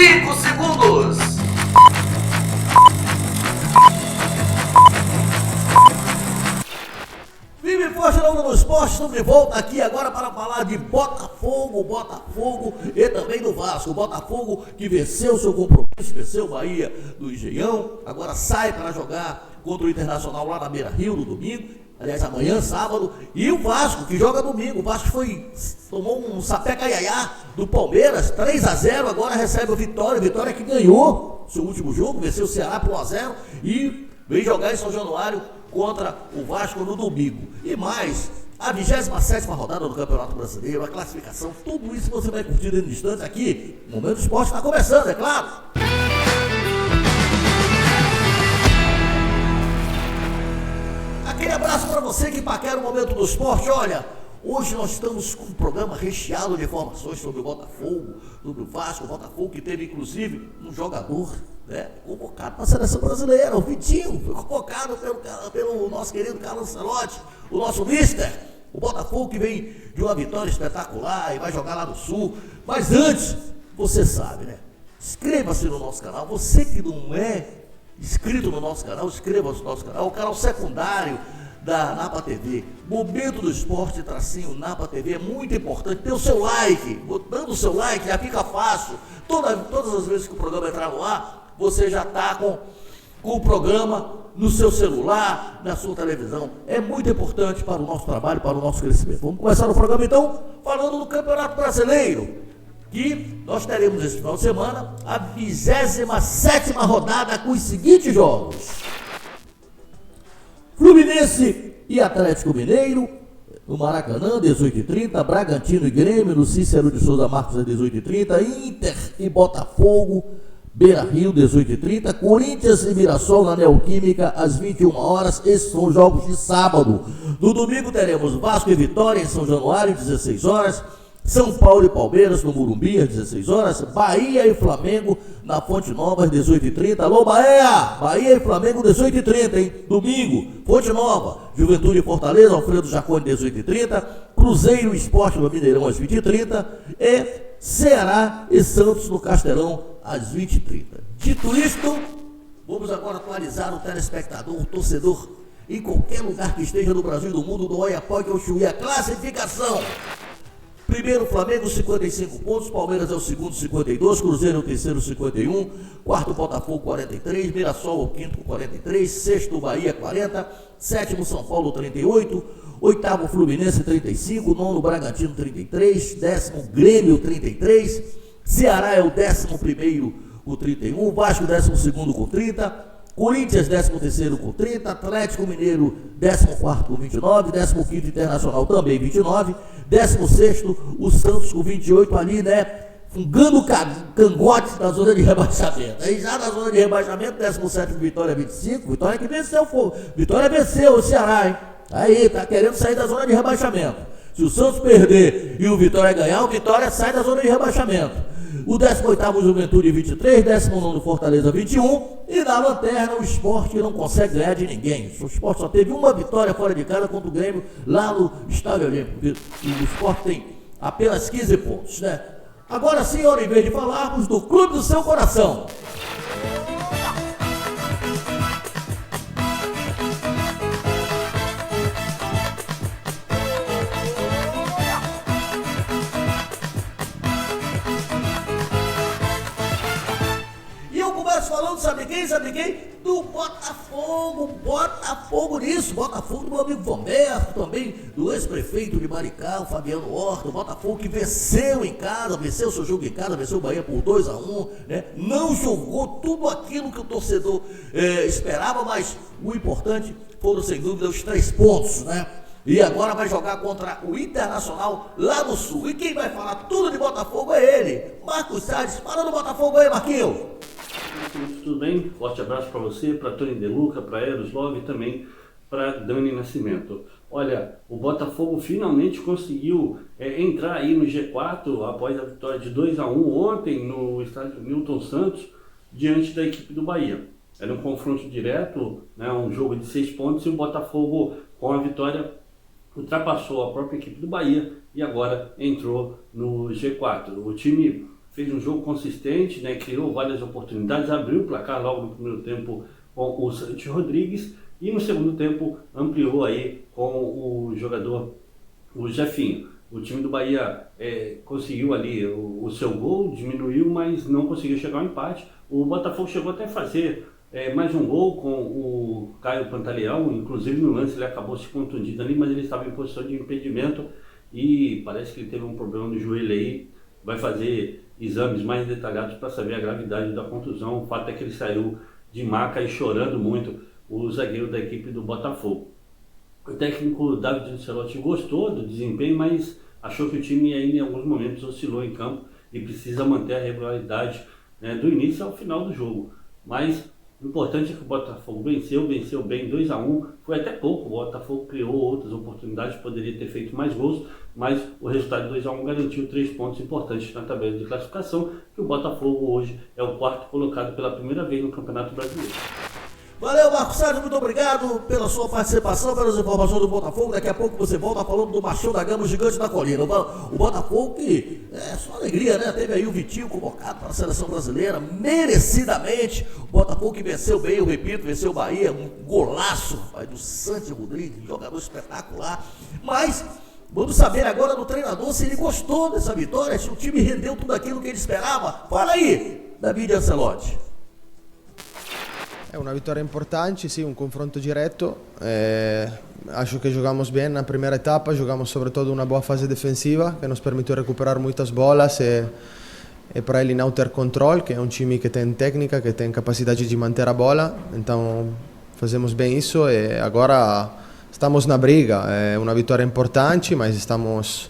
5 segundos. Vive Forte na Onda do Esporte, estamos de volta aqui agora para falar de Botafogo e também do Vasco. O Botafogo que venceu seu compromisso, venceu o Bahia do Engenhão, agora sai para jogar contra o Internacional lá na Beira-Rio no domingo, aliás amanhã, sábado, e o Vasco que joga domingo. O Vasco tomou um sapé caiaiá do Palmeiras, 3-0, agora recebe o Vitória que ganhou seu último jogo, venceu o Ceará por 1-0 e vem jogar em São Januário contra o Vasco no domingo. E mais, a 27ª rodada do Campeonato Brasileiro, a classificação, tudo isso você vai curtir dentro de instantes aqui. O Momento do Esporte está começando, é claro. Aquele abraço para você que paquera o Momento do Esporte. Olha, hoje nós estamos com um programa recheado de informações sobre o Botafogo, sobre o Vasco. O Botafogo que teve inclusive um jogador convocado para a seleção brasileira, o Vitinho, foi convocado pelo nosso querido Carlos Ancelotti, o nosso mister. O Botafogo que vem de uma vitória espetacular e vai jogar lá no Sul. Mas antes, você sabe, né? Inscreva-se no nosso canal. Você que não é inscrito no nosso canal, inscreva-se no nosso canal, o canal secundário da Napa TV, Momento do Esporte, tracinho Napa TV, é muito importante. Ter o seu like, dando o seu like já fica fácil. Todas as vezes que o programa entrar no ar, você já está com o programa no seu celular, na sua televisão. É muito importante para o nosso trabalho, para o nosso crescimento. Vamos começar o programa então falando do Campeonato Brasileiro, que nós teremos esse final de semana a 27ª rodada com os seguintes jogos: Fluminense e Atlético Mineiro no Maracanã, 18h30, Bragantino e Grêmio no Cícero de Souza Marques, às 18h30, Inter e Botafogo, Beira-Rio, 18h30, Corinthians e Mirassol na Neoquímica, às 21 horas. Esses são os jogos de sábado. No domingo teremos Vasco e Vitória em São Januário, 16 horas, São Paulo e Palmeiras no Morumbi, às 16 horas, Bahia e Flamengo na Fonte Nova, às 18h30. Alô, Bahia e Flamengo, 18h30, hein? Domingo, Fonte Nova, Juventude e Fortaleza, Alfredo Jaconi, 18h30, Cruzeiro e Sport no Mineirão, às 20h30, e Ceará e Santos no Castelão, às 20h30. Dito isto, vamos agora atualizar o telespectador, o torcedor, em qualquer lugar que esteja no Brasil e do mundo, do Oiapoque ao Chuí. A classificação: primeiro Flamengo, 55 pontos, Palmeiras é o segundo, 52, Cruzeiro é o terceiro, 51, quarto Botafogo, 43, Mirassol é o quinto com 43, sexto Bahia, 40, sétimo São Paulo, 38, oitavo Fluminense, 35, nono Bragantino, 33, décimo Grêmio, 33, Ceará é o 11º com 31, Vasco 12º com 30, Corinthians 13º com 30, Atlético Mineiro 14º com 29, 15º Internacional também 29, 16º o Santos com 28, ali, né, fungando cangote da zona de rebaixamento. Aí já na zona de rebaixamento, 17º Vitória 25, Vitória que venceu Vitória venceu o Ceará, hein? Aí, tá querendo sair da zona de rebaixamento. Se o Santos perder e o Vitória ganhar, o Vitória sai da zona de rebaixamento. O 18º Juventude 23, 19º Fortaleza 21, e na lanterna o Sport, que não consegue ganhar de ninguém. O Sport só teve uma vitória fora de casa contra o Grêmio lá no Estádio Olímpico. O Sport tem apenas 15 pontos, né? Agora sim, hora em vez de falarmos do clube do seu coração. Falando, sabe quem? Do Botafogo nisso, Botafogo do meu amigo Vomberto, também do ex-prefeito de Maricá, o Fabiano Horta, o Botafogo que venceu em casa, venceu seu jogo em casa, venceu o Bahia por 2-1, né? Não jogou tudo aquilo que o torcedor esperava, mas o importante foram, sem dúvida, os 3 pontos, né? E agora vai jogar contra o Internacional lá no Sul. E quem vai falar tudo de Botafogo é ele, Marcos Salles. Fala do Botafogo aí, Marquinhos. Tudo bem? Forte abraço para você, para Tony De Luca, para Eros Love e também para Dani Nascimento. Olha, o Botafogo finalmente conseguiu entrar aí no G4 após a vitória de 2-1 ontem no estádio Newton Santos diante da equipe do Bahia. Era um confronto direto, né, um jogo de 6 pontos, e o Botafogo, com a vitória, ultrapassou a própria equipe do Bahia e agora entrou no G4. O time fez um jogo consistente, né, criou várias oportunidades, abriu o placar logo no primeiro tempo com o Santi Rodrigues e no segundo tempo ampliou aí com o jogador, o Jefinho. O time do Bahia conseguiu ali o seu gol, diminuiu, mas não conseguiu chegar ao empate. O Botafogo chegou até a fazer mais um gol com o Caio Pantaleão, inclusive no lance ele acabou se contundindo ali, mas ele estava em posição de impedimento e parece que ele teve um problema no joelho aí. Vai fazer exames mais detalhados para saber a gravidade da contusão. O fato é que ele saiu de maca e chorando muito, o zagueiro da equipe do Botafogo. O técnico David Ancelotti gostou do desempenho, mas achou que o time ainda em alguns momentos oscilou em campo e precisa manter a regularidade, né, do início ao final do jogo. Mas o importante é que o Botafogo venceu bem 2-1, foi até pouco, o Botafogo criou outras oportunidades, poderia ter feito mais gols, mas o resultado de 2-1 garantiu 3 pontos importantes na tabela de classificação, que o Botafogo hoje é o quarto colocado pela primeira vez no Campeonato Brasileiro. Valeu, Marcos Salles, muito obrigado pela sua participação, pelas informações do Botafogo. Daqui a pouco você volta falando do Machão da Gama, o gigante da colina. O Botafogo que é só alegria, né? Teve aí o Vitinho convocado para a seleção brasileira, merecidamente. O Botafogo que venceu bem, eu repito, venceu o Bahia, um golaço, rapaz, do Santi Rodrigues, jogador espetacular. Mas vamos saber agora do treinador se ele gostou dessa vitória, se o time rendeu tudo aquilo que ele esperava. Fala aí, David Ancelotti. È una vittoria importante, sì, un confronto diretto. Acho que jogamos bem na primeira etapa, jogamos sobretudo uma boa fase defensiva que nos permitiu recuperar muitas bolas e para eliminar ter controle, que é um time que tem técnica, que tem capacidade de manter a bola. Então fazemos bem isso e agora estamos na briga. É uma vitória importante, mas estamos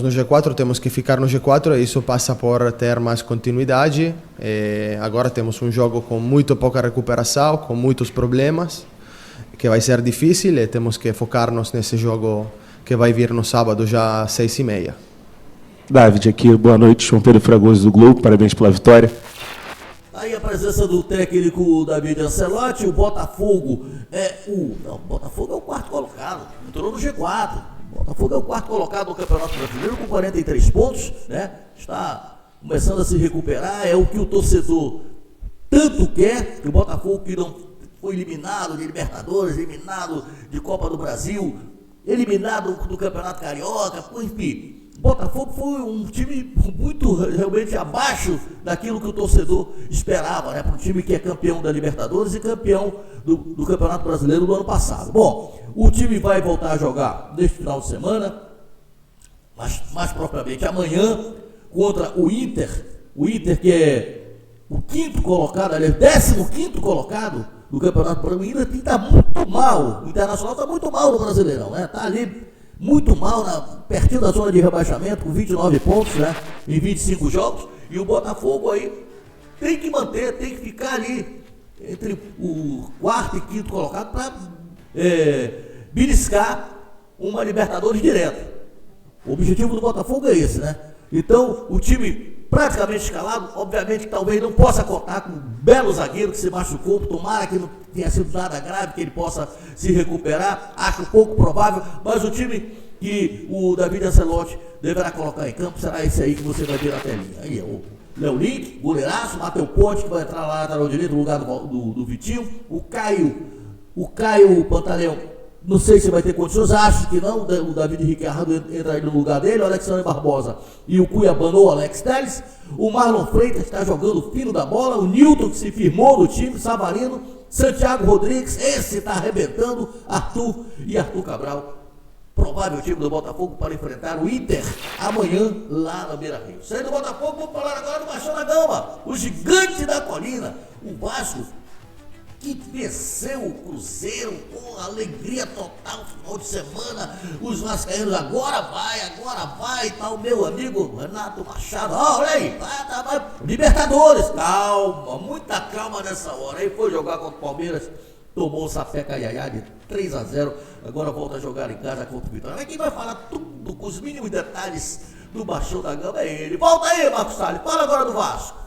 no G4, temos que ficar no G4 e isso passa por ter mais continuidade. E agora temos um jogo com muito pouca recuperação, com muitos problemas, que vai ser difícil e temos que focar-nos nesse jogo que vai vir no sábado, já às 6h30. David, aqui, boa noite, João Pedro Fragoso do Globo, parabéns pela vitória. Aí a presença do técnico David Ancelotti, o Botafogo o Botafogo é o quarto colocado, entrou no G4. O Botafogo é o quarto colocado no Campeonato Brasileiro com 43 pontos, né? Está começando a se recuperar, é o que o torcedor tanto quer, que o Botafogo que não foi eliminado de Libertadores, eliminado de Copa do Brasil, eliminado do Campeonato Carioca, enfim. O Botafogo foi um time muito realmente abaixo daquilo que o torcedor esperava, né? Para um time que é campeão da Libertadores e campeão do Campeonato Brasileiro do ano passado. Bom, o time vai voltar a jogar neste final de semana, mas mais propriamente amanhã, contra o Inter que é o quinto colocado, aliás, 15º colocado do Campeonato Brasileiro. O Inter está muito mal, o Internacional está muito mal no Brasileirão, né? Está ali muito mal, pertinho da zona de rebaixamento, com 29 pontos, né? Em 25 jogos, e o Botafogo aí tem que manter, tem que ficar ali entre o quarto e quinto colocado para beliscar uma Libertadores direta. O objetivo do Botafogo é esse, né? Então, o time praticamente escalado, obviamente que talvez não possa contar com um belo zagueiro que se machucou, tomara que não tenha sido nada grave, que ele possa se recuperar, acho pouco provável, mas o time que o David Ancelotti deverá colocar em campo será esse aí que você vai ver na telinha. Aí é o Léo Link, goleiraço, Matheus Ponte, que vai entrar lá na lateral direito no lugar do Vitinho, o Caio Pantaleão, não sei se vai ter condições, acho que não, o David Ricardo entra aí no lugar dele, o Alexandre Barbosa e o Cuiabano ou Alex Telles, o Marlon Freitas está jogando fino da bola, o Nilton que se firmou no time, Savarino, Santiago Rodrigues, esse está arrebentando, Arthur Cabral. Provável time do Botafogo para enfrentar o Inter amanhã lá na Beira-Rio. Saindo do Botafogo, vamos falar agora do Machão da Gama, o gigante da colina, o Vasco, que venceu o Cruzeiro, alegria total, final de semana, os vascaínos agora vai, tá o meu amigo Renato Machado, olha aí, vai, Libertadores, calma, muita calma nessa hora, aí foi jogar contra o Palmeiras, tomou o sapeca iaiá de 3-0, agora volta a jogar em casa contra o Vitória. Mas quem vai falar tudo com os mínimos detalhes do Machão da Gama é ele. Volta aí, Marcos Salles, fala agora do Vasco.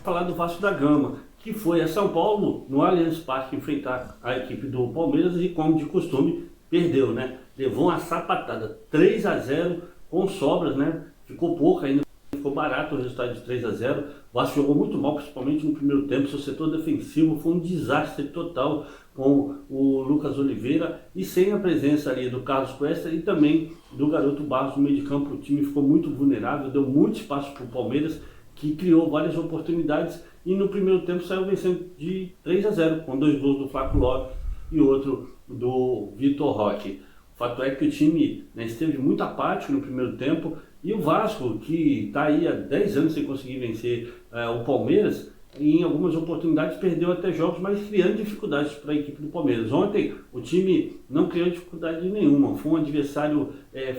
Falar do Vasco da Gama, que foi a São Paulo, no Allianz Parque, enfrentar a equipe do Palmeiras e, como de costume, perdeu, né? Levou uma sapatada, 3-0 com sobras, né? Ficou pouco ainda Ficou barato o resultado de 3-0. O Vasco jogou muito mal, principalmente no primeiro tempo. Seu setor defensivo foi um desastre total com o Lucas Oliveira e sem a presença ali do Carlos Cuesta e também do garoto Barros no meio de campo. O time ficou muito vulnerável, deu muito espaço para o Palmeiras, que criou várias oportunidades e no primeiro tempo saiu vencendo de 3-0, com 2 gols do Flávio Lopes e outro do Vitor Roque. O fato é que o time, né, esteve muito apático no primeiro tempo e o Vasco, que está aí há 10 anos sem conseguir vencer o Palmeiras, em algumas oportunidades perdeu até jogos, mas criando dificuldades para a equipe do Palmeiras. Ontem o time não criou dificuldade nenhuma, foi um adversário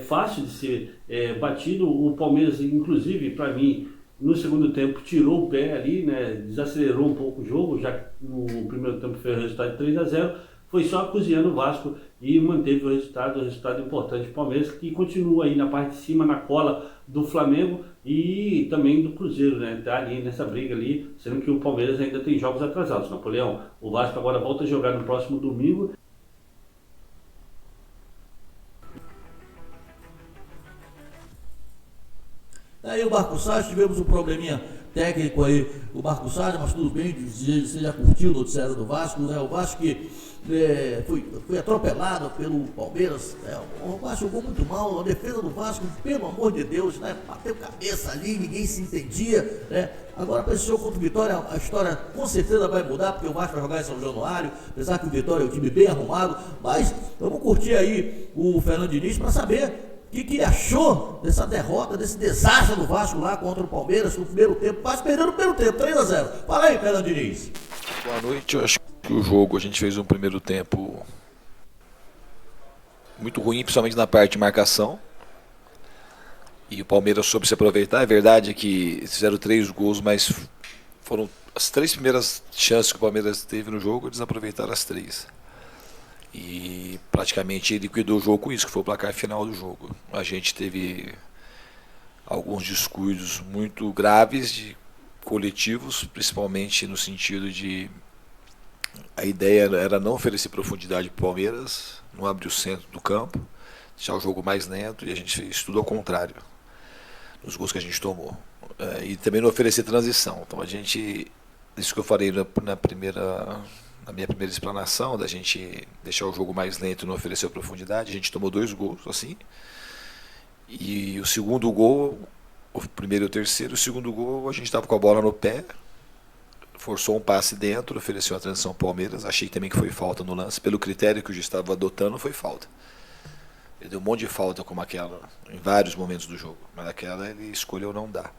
fácil de ser batido. O Palmeiras, inclusive, para mim, no segundo tempo tirou o pé ali, né, desacelerou um pouco o jogo, já que no primeiro tempo fez o resultado de 3-0, foi só cozinhando o Vasco e manteve o resultado importante do Palmeiras, que continua aí na parte de cima, na cola do Flamengo e também do Cruzeiro, né? Tá ali nessa briga ali, sendo que o Palmeiras ainda tem jogos atrasados. Napoleão, o Vasco agora volta a jogar no próximo domingo. Aí o Marco Salles, tivemos um probleminha técnico aí, o Marco Salles, mas tudo bem, você já curtiu o noticiário do Vasco, né? O Vasco que foi atropelado pelo Palmeiras, né? O Vasco jogou muito mal, a defesa do Vasco, pelo amor de Deus, né? Bateu cabeça ali, ninguém se entendia, né? Agora para esse jogo contra o Vitória, a história com certeza vai mudar, porque o Vasco vai jogar em São Januário, apesar que o Vitória é um time bem arrumado, mas vamos curtir aí o Fernando Diniz para saber o que ele achou dessa derrota, desse desastre do Vasco lá contra o Palmeiras no primeiro tempo, quase perdendo no primeiro tempo, 3-0. Fala aí, Fernando Diniz. Boa noite. Eu acho que o jogo, a gente fez um primeiro tempo muito ruim, principalmente na parte de marcação. E o Palmeiras soube se aproveitar. É verdade que fizeram 3 gols, mas foram as 3 primeiras chances que o Palmeiras teve no jogo, eles aproveitaram as 3. E praticamente ele liquidou o jogo com isso, que foi o placar final do jogo. A gente teve alguns descuidos muito graves de coletivos, principalmente no sentido de a ideia era não oferecer profundidade para o Palmeiras, não abrir o centro do campo, deixar o jogo mais lento, e a gente fez tudo ao contrário nos gols que a gente tomou. E também não oferecer transição. Então a gente, isso que eu falei na minha primeira explanação, da gente deixar o jogo mais lento e não oferecer profundidade, a gente tomou 2 gols assim. E o segundo gol, o primeiro e o terceiro, o segundo gol a gente estava com a bola no pé, forçou um passe dentro, ofereceu a transição ao Palmeiras, achei também que foi falta no lance, pelo critério que o juiz estava adotando, foi falta. Ele deu um monte de falta como aquela, em vários momentos do jogo, mas aquela ele escolheu não dar.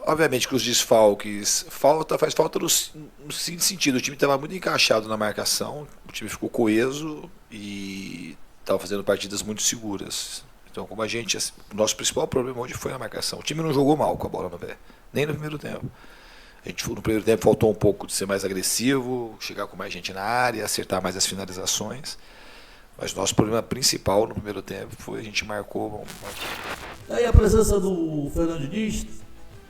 Obviamente que os desfalques faz falta no seguinte sentido, o time estava muito encaixado na marcação, o time ficou coeso e estava fazendo partidas muito seguras. Então, como o nosso principal problema hoje foi a marcação. O time não jogou mal com a bola no pé, nem no primeiro tempo. No primeiro tempo faltou um pouco de ser mais agressivo, chegar com mais gente na área, acertar mais as finalizações. Mas nosso problema principal no primeiro tempo foi a gente marcou. Aí a presença do Fernando Diniz,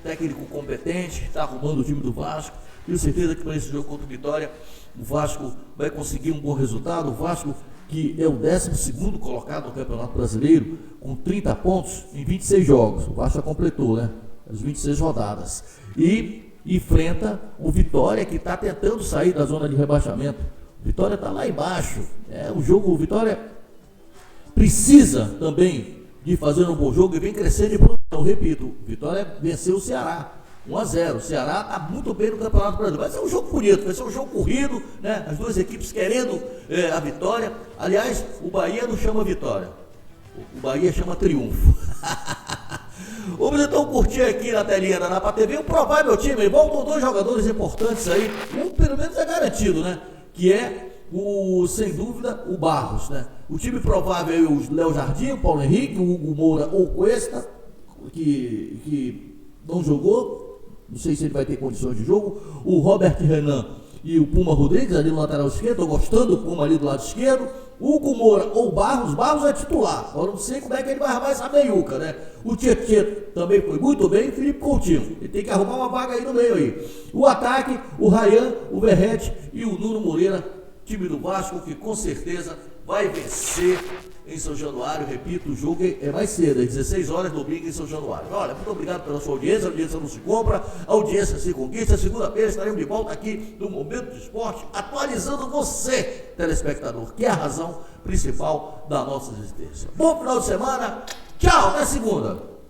técnico competente, está arrumando o time do Vasco. Tenho certeza que para esse jogo contra o Vitória, o Vasco vai conseguir um bom resultado. O Vasco, que é o 12º colocado no Campeonato Brasileiro, com 30 pontos em 26 jogos. O Vasco já completou, né? As 26 rodadas. E enfrenta o Vitória, que está tentando sair da zona de rebaixamento. O Vitória está lá embaixo. O Vitória precisa também de fazer um bom jogo e vem crescendo de produção. Repito, o Vitória venceu o Ceará 1-0. O Ceará está muito bem no Campeonato Brasileiro. Vai ser um jogo bonito, vai ser um jogo corrido, né? As duas equipes querendo a vitória. Aliás, o Bahia não chama vitória, o Bahia chama triunfo. Vamos então curtir aqui na telinha da Napa TV o provável time. Voltam 2 jogadores importantes aí, um pelo menos é garantido, né? Que é sem dúvida, o Barros, né? O time provável é o Léo Jardim, o Paulo Henrique, o Hugo Moura ou o Cuesta, que não jogou, não sei se ele vai ter condições de jogo, o Robert Renan e o Puma Rodrigues ali no lateral esquerdo, estou gostando do Puma ali do lado esquerdo, o Hugo Moura ou o Barros é titular, agora não sei como é que ele vai arrumar essa meiuca, né? O Tietê também foi muito bem, o Felipe Coutinho, ele tem que arrumar uma vaga aí no meio aí. O ataque, o Rayan, o Verrete e o Nuno Moreira, time do Vasco que com certeza vai vencer em São Januário. Repito, o jogo é mais cedo, às 16 horas, domingo em São Januário. Olha, muito obrigado pela sua audiência. A audiência não se compra, a audiência se conquista. Segunda-feira estaremos de volta aqui no Momento de Esporte, atualizando você, telespectador, que é a razão principal da nossa existência. Bom final de semana, tchau, até segunda.